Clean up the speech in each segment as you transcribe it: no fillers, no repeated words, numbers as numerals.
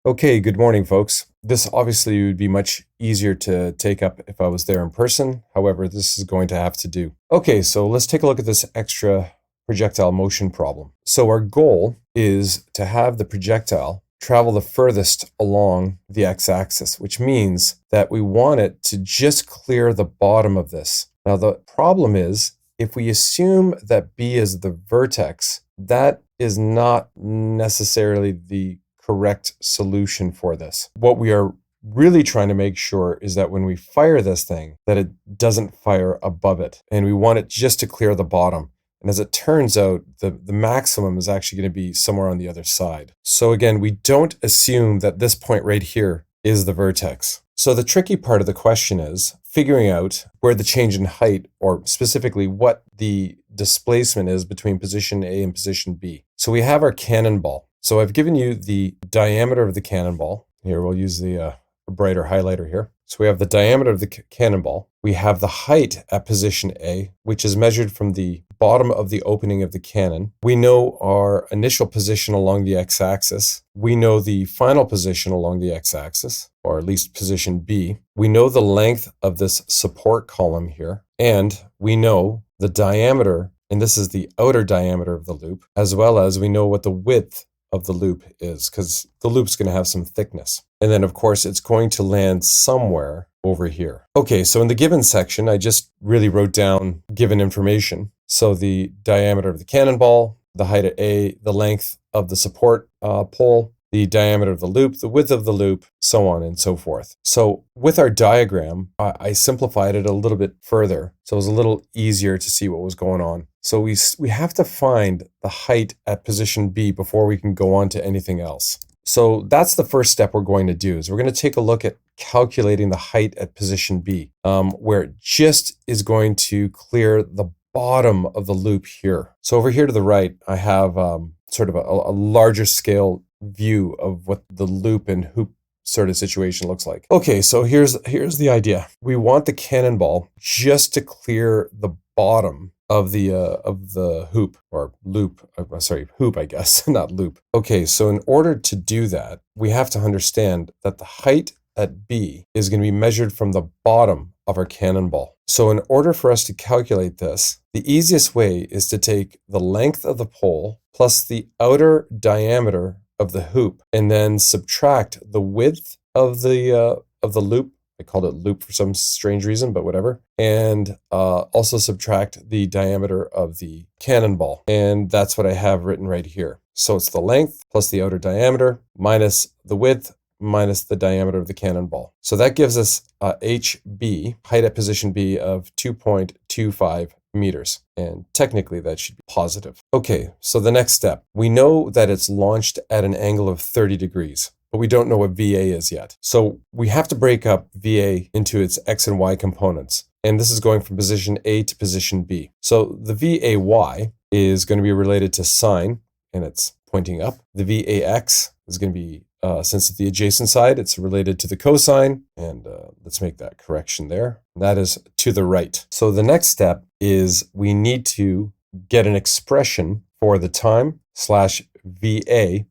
Okay, good morning, folks. This obviously would be much easier to take up if I was there in person. However, this is going to have to do. Okay, so let's take a look at this extra projectile motion problem. So our goal is to have the projectile travel the furthest along the x-axis, which means that we want it to just clear the bottom of this. Now, the problem is, if we assume that B is the vertex, that is not necessarily the correct solution for this. What we are really trying to make sure is that when we fire this thing, that it doesn't fire above it. And we want it just to clear the bottom. And as it turns out, the maximum is actually going to be somewhere on the other side. So again, we don't assume that this point right here is the vertex. So the tricky part of the question is figuring out where the change in height, or specifically what the displacement is between position A and position B. So we have our cannonball. So I've given you the diameter of the cannonball. Here, we'll use the brighter highlighter here. So we have the diameter of the cannonball. We have the height at position A, which is measured from the bottom of the opening of the cannon. We know our initial position along the x-axis. We know the final position along the x-axis, or at least position B. We know the length of this support column here. And we know the diameter, and this is the outer diameter of the loop, as well as we know what the width of the loop is, because the loop's going to have some thickness. And then, of course, it's going to land somewhere over here. Okay, so in the given section, I just really wrote down given information. So the diameter of the cannonball, the height at A, the length of the support pole, the diameter of the loop, the width of the loop, so on and so forth. So with our diagram, I simplified it a little bit further, so it was a little easier to see what was going on. So we have to find the height at position B before we can go on to anything else. So that's the first step we're going to do, is we're going to take a look at calculating the height at position B, where it just is going to clear the bottom of the loop here. So over here to the right, I have sort of a larger scale view of what the loop and hoop sort of situation looks like. Okay, so here's the idea. We want the cannonball just to clear the bottom of the hoop, or loop, hoop, I guess, not loop. Okay, so in order to do that, we have to understand that the height at B is going to be measured from the bottom of our cannonball. So in order for us to calculate this, the easiest way is to take the length of the pole plus the outer diameter of the hoop, and then subtract the width of the loop. I called it loop for some strange reason, but whatever. And also subtract the diameter of the cannonball. And that's what I have written right here. So it's the length plus the outer diameter minus the width minus the diameter of the cannonball. So that gives us HB, height at position B, of 2.25 meters. And technically that should be positive. Okay, so the next step. We know that it's launched at an angle of 30 degrees. But we don't know what VA is yet. So we have to break up VA into its X and Y components. And this is going from position A to position B. So the VAY is going to be related to sine, and it's pointing up. The VAX is going to be, since it's the adjacent side, it's related to the cosine. And let's make that correction there. That is to the right. So the next step is we need to get an expression for the time slash VA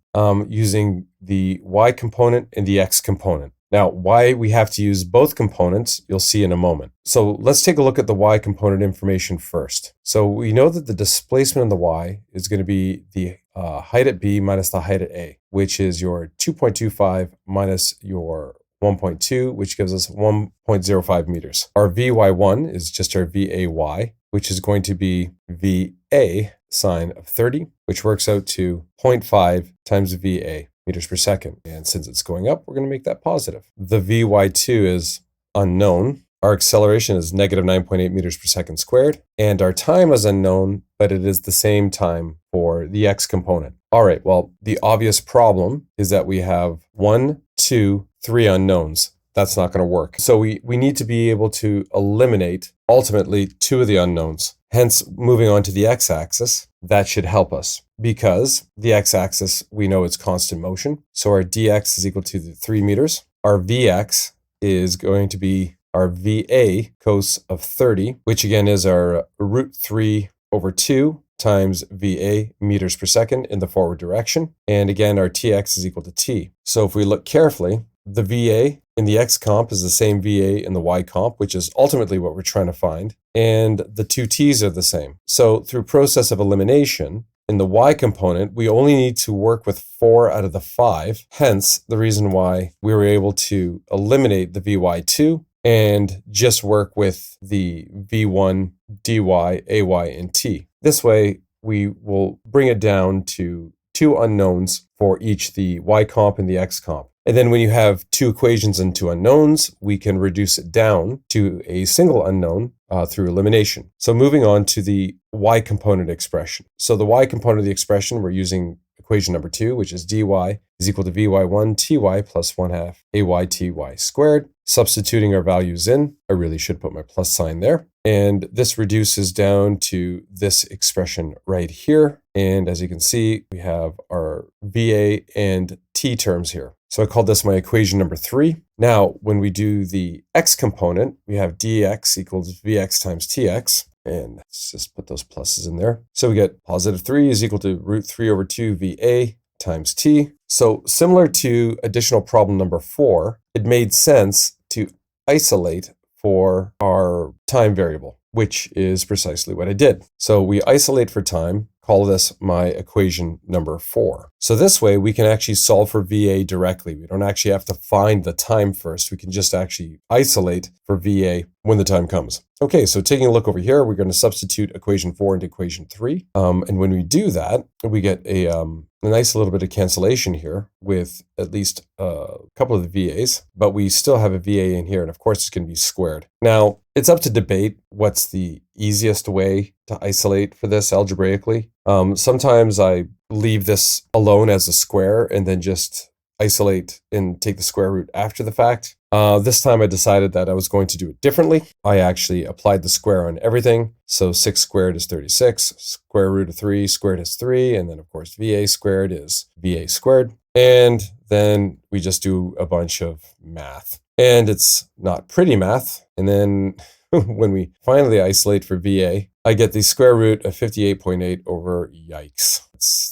using the Y component and the X component. Now, why we have to use both components, you'll see in a moment. So let's take a look at the Y component information first. So we know that the displacement in the Y is going to be the height at B minus the height at A, which is your 2.25 minus your 1.2, which gives us 1.05 meters. Our VY1 is just our VAY, which is going to be VA sine of 30, which works out to 0.5 times VA meters per second. And since it's going up, we're going to make that positive. The VY2 is unknown. Our acceleration is negative 9.8 meters per second squared. And our time is unknown, but it is the same time for the X component. All right, well, the obvious problem is that we have 1, 2, 3 unknowns. That's not going to work. So we need to be able to eliminate ultimately 2 of the unknowns. Hence, moving on to the x-axis, that should help us, because the x-axis, we know it's constant motion. So our dx is equal to the 3 meters. Our vx is going to be our VA cos of 30, which again is our root 3 over 2 times VA meters per second in the forward direction. And again, our TX is equal to T. So if we look carefully, the VA in the X comp is the same VA in the Y comp, which is ultimately what we're trying to find. And the two T's are the same. So through process of elimination, in the Y component, we only need to work with 4 out of the 5. Hence, the reason why we were able to eliminate the VY2 and just work with the V1, DY, AY, and T. This way, we will bring it down to 2 unknowns for each the Y comp and the X comp. And then when you have 2 equations and 2 unknowns, we can reduce it down to a single unknown through elimination. So moving on to the Y component expression. So the Y component of the expression, we're using equation number 2, which is dy is equal to vy1 ty plus 1/2 ayty squared. Substituting our values in, I really should put my plus sign there. And this reduces down to this expression right here. And as you can see, we have our VA and T terms here. So I call this my equation number 3. Now, when we do the X component, we have dx equals Vx times Tx. And let's just put those pluses in there. So we get positive 3 is equal to root 3 over 2 VA times T. So similar to additional problem number 4, it made sense to isolate for our time variable, which is precisely what I did. So we isolate for time, call this my equation number 4. So this way we can actually solve for VA directly. We don't actually have to find the time first. We can just actually isolate for VA when the time comes. Okay, so taking a look over here, we're going to substitute equation 4 into equation 3. And when we do that, we get a nice little bit of cancellation here with at least a couple of the VAs, but we still have a VA in here. And of course, it's going to be squared. Now, it's up to debate what's the easiest way to isolate for this algebraically. Sometimes I leave this alone as a square and then just isolate and take the square root after the fact. This time I decided that I was going to do it differently. I actually applied the square on everything. So 6 squared is 36, square root of 3 squared is 3, and then of course VA squared is VA squared. And then we just do a bunch of math. And it's not pretty math. And then when we finally isolate for VA, I get the square root of 58.8 over yikes.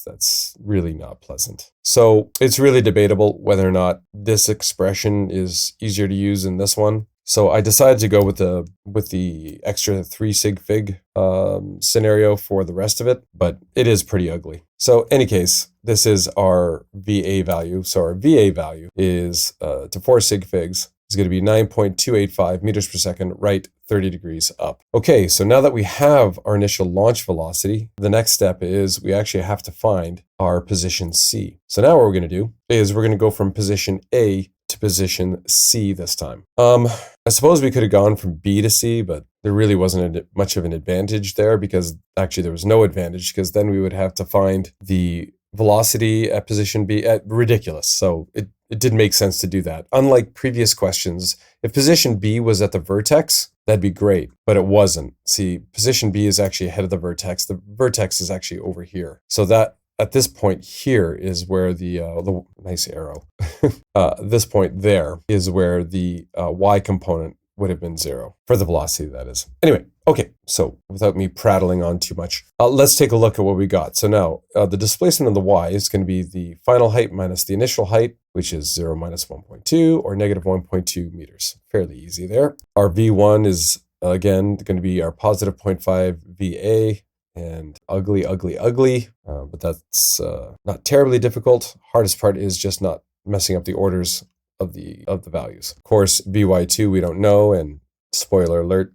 That's really not pleasant. So it's really debatable whether or not this expression is easier to use than this one. So I decided to go with the extra 3 sig fig scenario for the rest of it, but it is pretty ugly. So any case, this is our VA value. So our VA value is to 4 sig figs is going to be 9.285 meters per second, right 30 degrees up. Okay, so now that we have our initial launch velocity, the next step is we actually have to find our position C. So now what we're going to do is we're going to go from position A to position C this time. I suppose we could have gone from B to C, but there really wasn't much of an advantage there because actually there was no advantage because then we would have to find the velocity at position B. Ridiculous. So it didn't make sense to do that. Unlike previous questions, if position B was at the vertex, that'd be great, but it wasn't. See, position B is actually ahead of the vertex. The vertex is actually over here. So that at this point here is where the nice arrow, this point there is where the Y component would have been 0 for the velocity, that is. Anyway, okay, so without me prattling on too much, let's take a look at what we got. So now the displacement of the Y is going to be the final height minus the initial height, which is 0 minus 1.2 or negative 1.2 meters. Fairly easy there. Our V1 is, again, going to be our positive 0.5 VA. And ugly, ugly, ugly, but that's not terribly difficult. Hardest part is just not messing up the orders of the values. Of course, VY2 we don't know, and spoiler alert,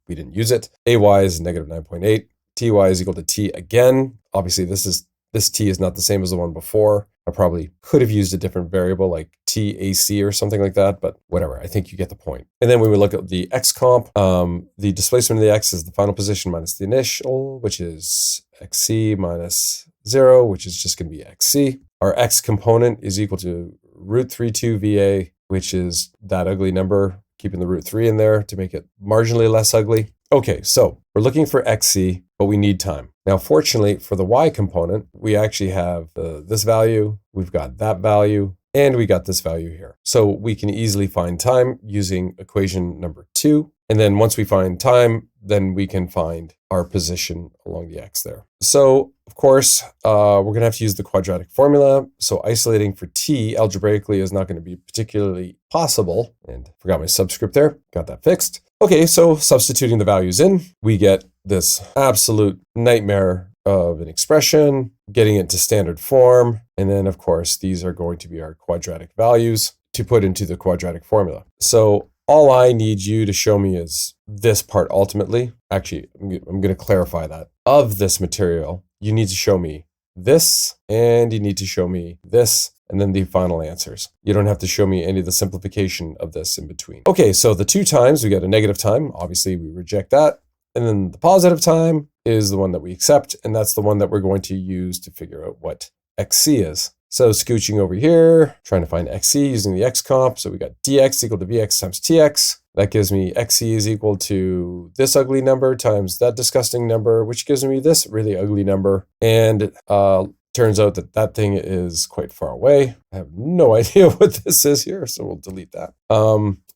we didn't use it. AY is negative 9.8. TY is equal to T again. Obviously, this T is not the same as the one before. I probably could have used a different variable like TAC or something like that, but whatever, I think you get the point. And then when we look at the X comp, the displacement of the X is the final position minus the initial, which is XC minus 0, which is just going to be XC. Our X component is equal to root 32 VA, which is that ugly number, keeping the root 3 in there to make it marginally less ugly. Okay, so we're looking for XC, but we need time. Now, fortunately for the Y component, we actually have this value, we've got that value, and we got this value here. So we can easily find time using equation number 2. And then once we find time, then we can find our position along the x there. So, of course, we're going to have to use the quadratic formula. So isolating for t algebraically is not going to be particularly possible. And forgot my subscript there. Got that fixed. Okay, so substituting the values in, we get this absolute nightmare of an expression, getting it to standard form. And then, of course, these are going to be our quadratic values to put into the quadratic formula. So all I need you to show me is this part ultimately. Actually, I'm going to clarify that. Of this material, you need to show me this, and you need to show me this, and then the final answers. You don't have to show me any of the simplification of this in between. Okay, so the 2 times, we get a negative time. Obviously, we reject that. And then the positive time is the one that we accept, and that's the one that we're going to use to figure out what xc is. So scooching over here, trying to find xc using the x comp. So we got dx equal to vx times tx. That gives me xc is equal to this ugly number times that disgusting number, which gives me this really ugly number. And turns out that that thing is quite far away. I have no idea what this is here, so we'll delete that.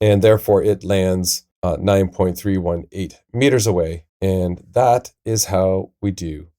And therefore it lands 9.318 meters away. And that is how we do